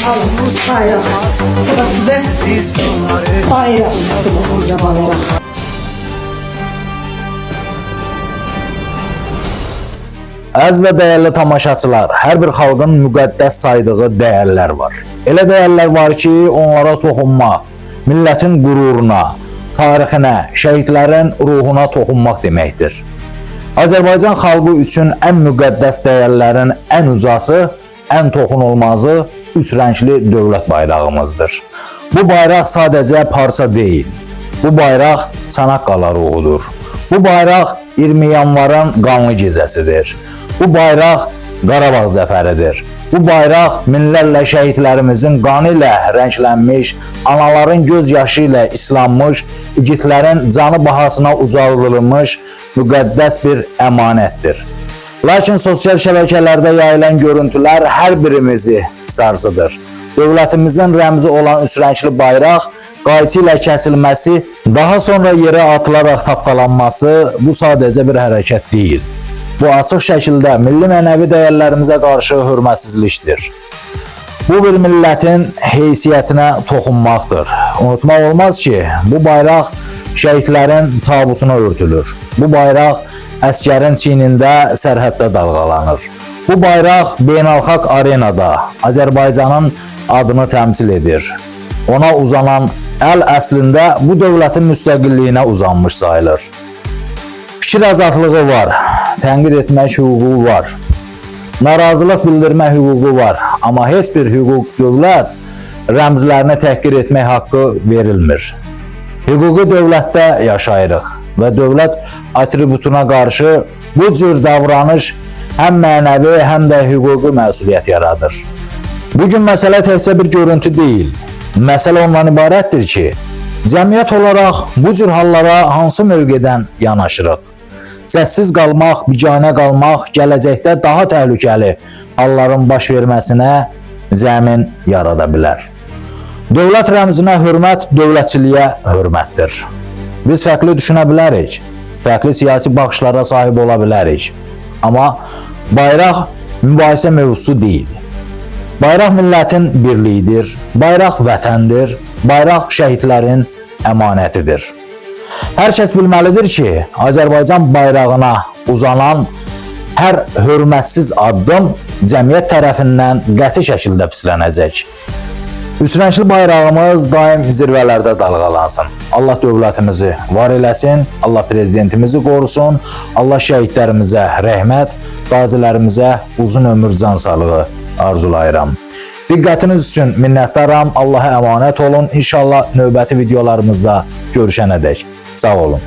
Alın bayrak. Bu da size bayrak. Bu da size bayrak. Əziz və dəyərli tamaşaçılar, hər bir xalqın müqəddəs saydığı dəyərlər var. Elə dəyərlər var ki, onlara toxunmaq, millətin qüruruna, tarixinə, şəhidlərin ruhuna toxunmaq deməkdir. Azərbaycan xalqı üçün ən müqəddəs dəyərlərin ən uzası, ən toxunulmazı üç rəngli dövlət bayrağımızdır. Bu bayraq sadəcə parça deyil, bu bayraq Çanaqqala ruhudur. Bu bayraq 20 yanvarın qanlı gecəsidir. Bu bayraq Qarabağ zəfəridir. Bu bayraq minlərlə şəhidlərimizin qanı ilə rənglənmiş, anaların göz yaşı ilə islanmış, igidlərin canı bahasına ucaldılmış müqəddəs bir əmanətdir. Lakin sosial şəbəkələrdə yayılan görüntülər hər birimizi sarsıdır. Dövlətimizin rəmzi olan üç rəngli bayraq qayçı ilə kəsilməsi, daha sonra yerə atılaraq tapdalanması bu sadəcə bir hərəkət deyil. Bu açıq şəkildə milli mənəvi dəyərlərimizə qarşı hörmətsizlikdir. Bu bir millətin heysiyyətinə toxunmaqdır. Unutmaq olmaz ki, bu bayraq şəhidlərin tabutuna örtülür. Bu bayraq əsgərin çiynində sərhəddə dalğalanır. Bu bayraq beynəlxalq arenada Azərbaycanın adını təmsil edir. Ona uzanan əl əslində bu dövlətin müstəqilliyinə uzanmış sayılır. Fikir azadlığı var, tənqid etmək hüququ var, narazılıq bildirmə hüququ var, amma heç bir hüquq dövlət rəmzlərini təhqir etmək haqqı verilmir. Hüquqi dövlətdə yaşayırıq və dövlət atributuna qarşı bu cür davranış həm mənəvi, həm də hüquqi məsuliyyət yaradır. Bugün məsələ təkcə bir görüntü deyil, məsələ ondan ibarətdir ki, cəmiyyət olaraq bu cür hallara hansı mövqedən yanaşırıq? Səssiz qalmaq, biganə qalmaq gələcəkdə daha təhlükəli halların baş verməsinə zəmin yarada bilər. Dövlət rəmzinə hörmət dövlətçiliyə hörmətdir. Biz fərqli düşünə bilərik, fərqli siyasi baxışlara sahib ola bilərik. Amma bayraq mübahisə mövzusu deyil. Bayraq millətin birliyidir, bayraq vətəndir, bayraq şəhidlərin əmanətidir. Hər kəs bilməlidir ki, Azərbaycan bayrağına uzanan hər hörmətsiz addım cəmiyyət tərəfindən qəti şəkildə pislənəcək. Üç rəngli bayrağımız daim zirvələrdə dalğalansın. Allah dövlətimizi var eləsin, Allah prezidentimizi qorusun, Allah şəhidlərimizə rəhmət, qazilərimizə uzun ömür can sağlığı arzulayıram. Diqqətiniz üçün minnətdaram. Allah'a əmanət olun. İnşallah növbəti videolarımızda görüşənədək. Sağ olun.